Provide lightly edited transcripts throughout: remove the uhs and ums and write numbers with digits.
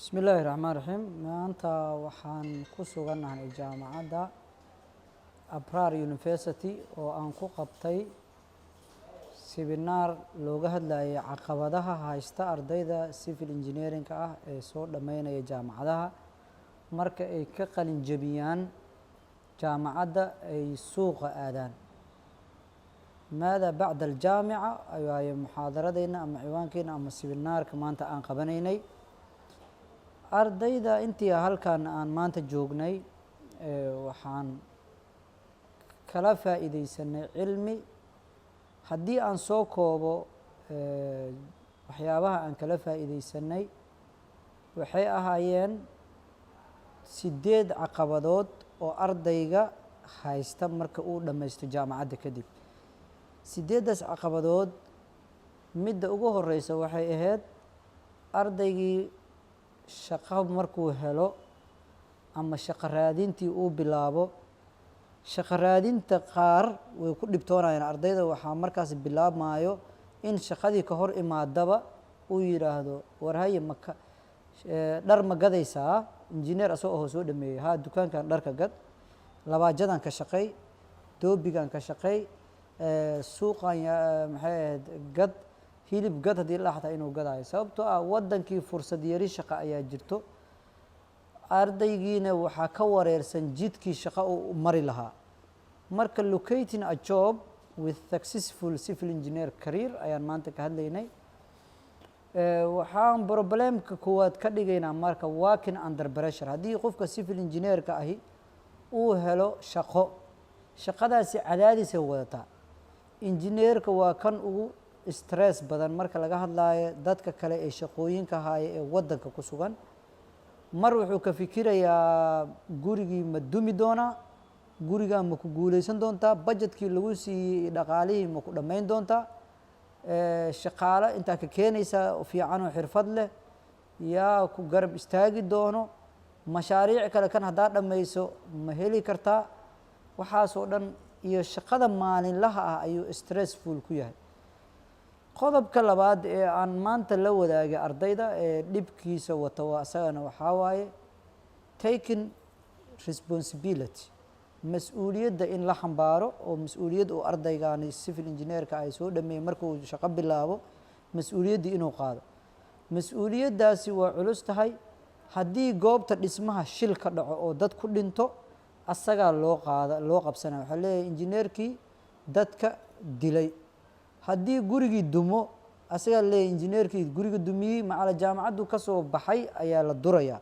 بسم الله الرحمن الرحيم maanta waxaan ku suganahay jaamacadda Abrar University oo aan ku qabtay seminar looga hadlayay caqabadaha haysta ardayda civil engineering ah ee soo dhameynaya jaamacadaha marka ay ka qalin jabiyaan jaamacadda ay suuqa aadaan ماذا بعد الجامعة أي محاضرتنا أما ciwaankeena ama seminaarka maanta aan qabanaynay ardayda intii halkan aan maanta joognay waxaan kala faa'iideysanay cilmi haddii aan soo koobo waxyaabaha aan kala faa'iideysanay waxay ahaayeen 8 caqabadood oo ardayga haysta marka uu dhammaysto jaamacadda kadib 8daas caqabadood midda ugu horeysa waxay ahayd ardaygii shaqo markuu helo ama shaqo raadintii uu bilaabo shaqo raadinta qaar way ku dhibtoonayaan ardayda waxaa markaas bilaabmaayo in shaqadii ka hor imaadaba uu yiraahdo war haye maka dhar ma gadaysaa injineer asoo soo dhameeyay ha dukaankan dharka gad labaajadan ka shaqay doobigan ka shaqay suuqan maxay gad hilib gad hadii la xataa inuu gadaayo sababtoo ah wadankii fursad yari shaqo ayaa jirto ardaygiina waxaa ka wareersan jidkii shaqo uu mari lahaa marka locating a job with successful civil engineer career ayaan maanta ka hadlaynay waxaan problemka koowaad ka dhigaynaa marka working under pressure haddii qofka civil engineerka ahi uu helo shaqo shaqadaasi cadaadisay wadataa injineerka waa kan ugu stress badan marka laga hadlaayo dadka kale ee shaqooyinka haya ee wadanka ku sugan mar wuxuu ka fikirayaa gurigii ma dumi doonaa gurigaa ma ku guuleysan doontaa budgetkii lagu siiyey dhaqaalihii ma ku dhammayn doontaa shaqaale intaa ka keenaysaa fiican oo xirfad leh yaa ku garab istaagi doono mashaariic kale kan haddaa dhammayso ma heli kartaa waxaasoo dhan iyo shaqada maalinlaha ah ayuu stressful ku yahay qodobka labaad ee aan maanta la wadaagay ardayda ee dhibkiisa wata waa asagana waxaa waaye taking responsibility mas-uuliyadda in la xambaaro oo mas-uuliyad uu ardaygaani civil engineerka ay soo dhameeyey markuu shaqo bilaabo mas-uuliyaddii inuu qaado mas-uuliyaddaasi waa culus tahay haddii goobta dhismaha shil ka dhaco oo dad ku dhinto asagaa loo qabsanaya waxaa leeyahay injineerkii dadka dilay haddii gurigii dumo asagaa leeyahay injineerkii guriga dumiyey macala jaamacaddu ka soo baxay ayaa la durayaa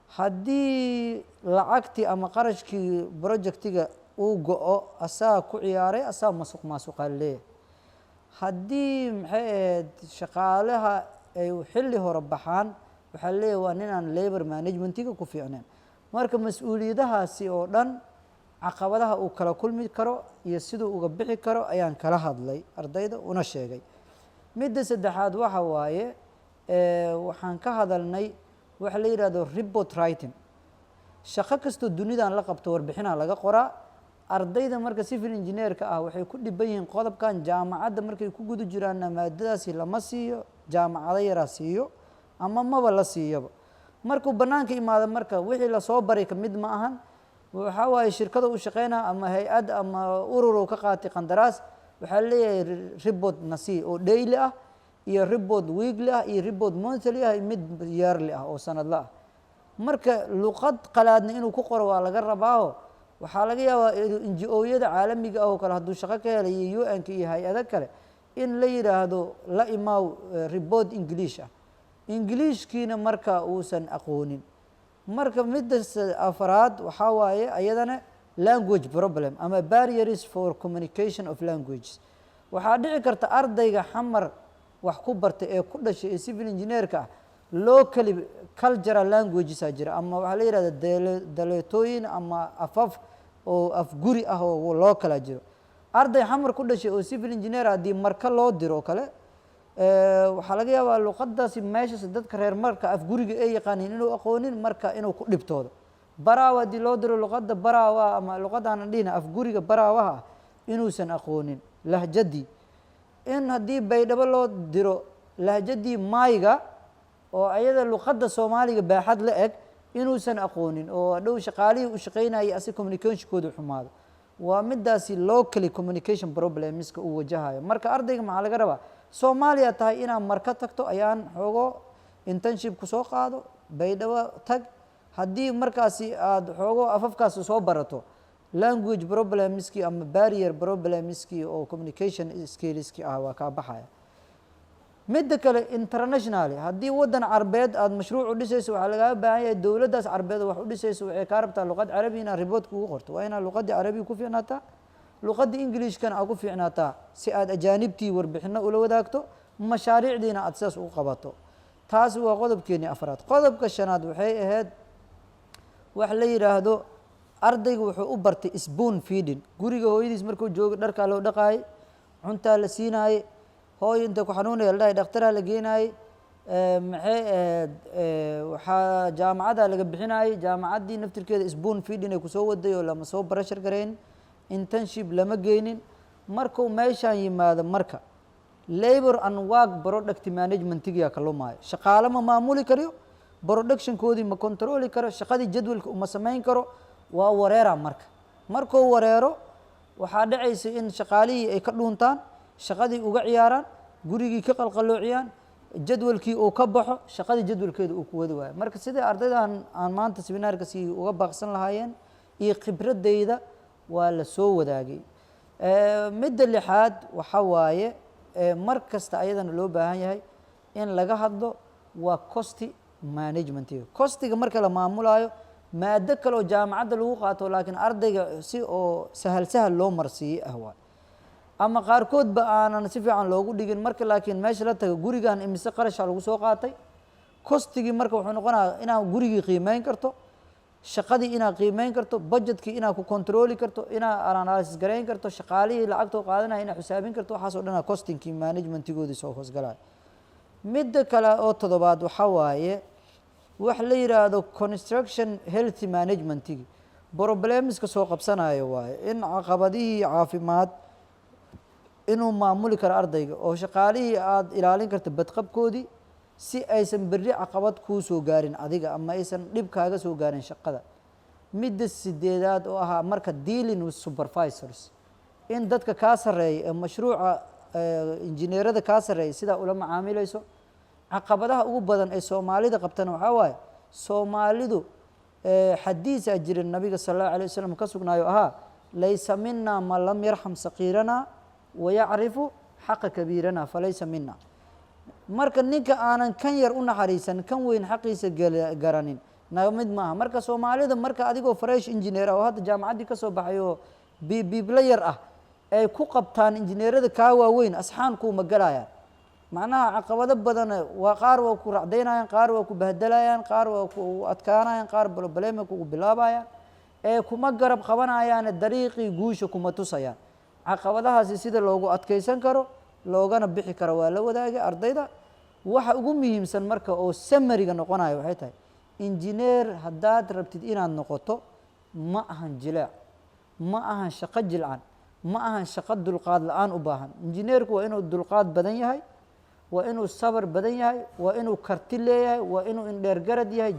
haddii lacagtii ama qarashkii projectiga uu go-o asagaa ku ciyaaray asagaa masuq maasuqaa leeyahay haddii maxay ahayd shaqaalaha ay xilli hore baxaan waxaa leeyahay waa ninaan labor managementiga ku fiicneen marka mas-uuliyadahaasi oo dhan caqabadaha uu kala kulmi karo iyo siduu uga bixi karo ayaan kala hadlay ardayda una sheegay midda saddexaad waxa waaye waxaan ka hadalnay waxa la yidhahdo report writing shaqo kastoo dunidan la qabto warbixinaa laga qoraa ardayda marka civil engineerka ah waxay ku dhiban yihiin qodobkan jaamacadda markay ku guda jiraanna maadadaasi lama siiyo jaamacado yaraa siiyo ama maba la siiyaba markuu bannaanka imaado marka wixii lasoo baray ka mid ma ahan waxaa waaye shirkada u shaqeynaa ama hay-ad ama urur uu ka qaatay qandaraas waxaa leeyahay report nasii oo daily ah iyo report weekly ah iyo report monthly ah mid yearly ah oo sanadla ah marka luqad qalaadna inuu ku qoro waa laga rabaaho waxaa laga yaabaa NGO-yada caalamiga ah oo kale hadduu shaqo ka helay iyo UN-ka iyo hay-ado kale in la yidhaahdo la imaaw report English ah ingiliishkiina marka uusan aqoonin marka midda afraad waxaa waaye ayadana language problem ama barriers for communication of languages waxaa dhici karta ardayga xamar wax ku bartay ee ku dhashay ee civil engineerka ah locally cultural languages aa jira ama waxaa la yidhahda daleetooyin ama afaf oo afguri ah oo loo kala jiro arday xamar ku dhashay oo civil engineer haddii marka loo diro kale waxaa laga yaabaa luqadaasi meeshaas dadka reer marka afguriga ay yaqaaniin inuu aqoonin marka inuu ku dhibtoodo baraawa haddii loo diro luqadda baraawa ama luqadaanan dhihina afguriga baraawaha inuusan aqoonin lahjadii in haddii baydhabo loo diro lahjadii maayga oo ayada luqadda soomaaliga baaxad la eg inuusan aqoonin oo dhow shaqaalihii u shaqaynayay asi communicationkooda xumaado waa midaasi locally communication problemska uu wajahayo marka ardayga maxaa laga rabaa soomaaliya tahay inaad marka tagto ayaan xoogo internship ku soo qaado baydhabo tag haddii markaasi aada xoogo afafkaasi soo barato language problemskii ama barrier problemskii oo communication skillskii ah waa kaa baxaya midda kale internationally haddii waddan carbeed aada mashruuc u dhisayso waxaa lagaaga baahan yahay dowladdaas carbeed wax u dhisayso waxay kaa rabtaa luqad carabi inaad report kugu qorto waa inaad luqaddii carabiga ku fiicnaataa luqaddii englishkana aad ku fiicnaataa si aad ajaanibtii warbixino ula wadaagto mashaariicdiina aad sidaas ugu qabato taasi waa qodobkeennii afraad qodobka shanaad waxay ahayd wax la yidhaahdo ardayga wuxuu u bartay spoon feeding guriga hooyadiis markuu joogo dharkaa loo dhaqaayay cuntaa la siinaayey hooy inta ku xanuunaya la dhahay dhakhtaraa la geenaayey maxay ahayd waxaa jaamacaddaa laga bixinaayey jaamacaddii naftirkeeda spoon feeding ay kusoo waday oo lama soo barashar garayn internship lama geynin markuu meeshaan yimaado marka labor and work product managementigiyaa ka lumaayo shaqaale ma maamuli kariyo productionkoodii ma controli karo shaqadii jadwalka uma samayn karo waa wareera marka markuu wareero waxaa dhacaysa in shaqaalihii ay ka dhuuntaan shaqadii uga ciyaaraan gurigii ka qalqaloociyaan jadwalkii uu ka baxo shaqadii jadwalkeeda uu ku wadi waayo marka sidai ardaydan aan maanta seminaarka sii uga baaqsan lahaayeen iyo khibradeyda waa la soo wadaagay midda lixaad waxa waaye mar kasta ayadana loo baahan yahay in laga hadlo waa costi managementiga costiga marka la maamulaayo maado kale oo jaamacadda lagu qaato laakiin ardayga si oo sahal sahal loo marsiiyey ah waay ama qaarkoodba aanan si fiican loogu dhigin marka laakiin meesha la tago gurigan imise qarasha lagu soo qaatay costigii marka wuxuu noqonayaa inaad gurigii qiimeyn karto shaqadii inaad qiimeyn karto budgetkii inaad ku controli karto inaad analysis garayn karto shaqaalihii lacagtoo qaadanaya inaad xisaabin karto waxaas oo dhan costingkii managementigoodii soo hoosgalaya midda kale oo toddobaad waxaa waaye wax la yidhaahdo construction healthy managementigi problemska soo qabsanayo waaye in caqabadihii caafimaad inuu maamuli karo ardayga oo shaqaalihii aada ilaalin karta badqabkoodii si aysan berri caqabad kuu soo gaarin adiga ama aysan dhib kaaga soo gaarin shaqada midda sideedaad oo ahaa marka dealing with supervisors in dadka kaa sarreeya ee mashruuca injineerada kaa sarreeya sidaa ula macaamilayso caqabadaha ugu badan ee soomaalida qabtana waxaa waaye soomaalidu xadiisaa jira nabiga sal allahu alay wasalam ka sugnaayo ahaa laysa mina man lam yarxam saqiirana wayacrifu xaqa kabiirana falaysa mina marka ninka aanan kan yar u naxariisan kan weyn xaqiisa garanin naga mid maaha marka soomaalida marka adigoo fresh engineer ah oo hadda jaamacaddii ka soo baxay oo biibla yar ah ay ku qabtaan injineerada kaa waaweyn asxaankuuma galayaan macnaha caqabado badan waa qaar waa ku racdaynayaan qaar waa ku bahdelayaan qaar waa ku adkaanayaan qaar problema kugu bilaabayaan ee kuma garab qabanayaan dariiqii guusha kuma tusayaan caqabadahaasi sida loogu adkaysan karo loogana bixi karo waa la wadaagay ardayda waxa ugu muhiimsan marka oo samariga noqonayo waxay tahay injineer haddaad rabtid inaad noqoto ma ahan jilaac ma ahan shaqo jilcan ma ahan shaqo dulqaad la-aan u baahan injineerku waa inuu dulqaad badan yahay waa inuu sabar badan yahay waa inuu karti leeyahay waa inuu indheergarad yahay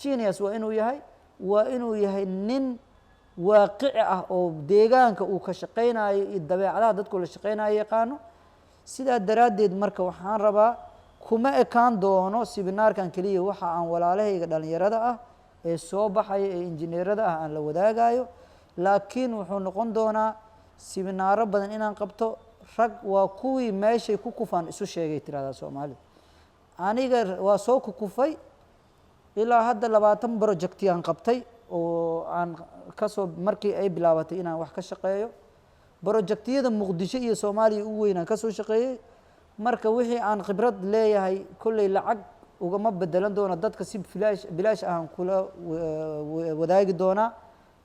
genius waa inuu yahay waa inuu yahay nin waaqici ah oo deegaanka uu ka shaqaynayo iyo dabeecadaha dadku la shaqaynayo yaqaano sidaa daraaddeed marka waxaan rabaa kuma ekaan doono sibinaarkan keliya waxa aan walaalahayga dhalinyarada ah ee soo baxaya ee injineerada ah aan la wadaagayo laakiin wuxuu noqon doonaa sibinaaro badan inaan qabto rag waa kuwii meeshay ku kufaan isu sheegay tirahdaa soomaalida aniga waa soo kukufay ilaa hadda 20 projecti aan qabtay oo aan kasoo markii ay bilaabatay inaan wax ka shaqeeyo projectiyada muqdisho iyo soomaaliya ugu weyn aan kasoo shaqeeyey marka wixii aan khibrad leeyahay kolley lacag ugama bedelan doono dadka si bilaash ahaan kula wadaagi doonaa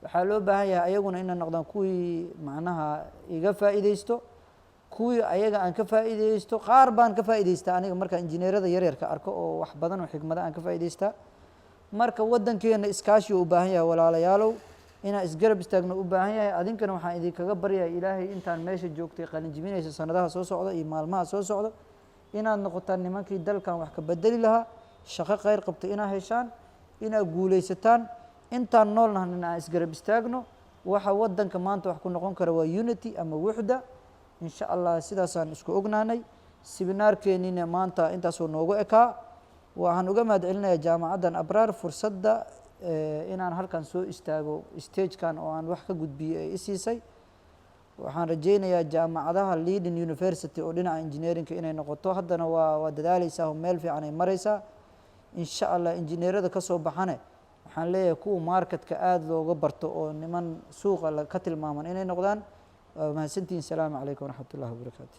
waxaa loo baahan yahay ayaguna inay noqdaan kuwii macnaha iga faa'iidaysto kuwii ayaga aan ka faa'iidaysto qaar baan ka faa'iidaystaa aniga marka injineerada yaryarka arko oo wax badan oo xikmada aan ka faa'iidaystaa marka waddankeena iskaashi u baahan yahay walaalayaalow inaan isgarab istaagno u baahan yahay adinkana waxaan idinkaga baryayaa ilaahay intaan meesha joogtay qalin jibinaysa sanadaha soo socda iyo maalmaha soo socda inaad noqotaan nimankii dalkan wax ka bedeli lahaa shaqo khayr qabta inaad heshaan inaad guulaysataan intaan noolnahan in aan isgarab istaagno waxa waddanka maanta wax ku noqon kara waa unity ama wuxda in sha allah sidaasaan isku ognaanay seminaarkeennina maanta intaasoo noogu ekaa waxaan uga mahad celinayaa jaamacaddan abraar fursadda inaan halkan soo istaago stagekan oo aan wax ka gudbiyo ee i siisay waxaan rajaynayaa jaamacadaha leading university oo dhinaca engineerinka inay noqoto haddana waa dadaaleysaa oo meel fiican ay maraysaa in sha allah injineerada ka soo baxane waxaan leeyahay kuwa marketka aada looga barto oo niman suuqa ka tilmaaman inay noqdaan waa mahadsantihin. salaamu calaykum waraxmat ullahi wabarakaatu.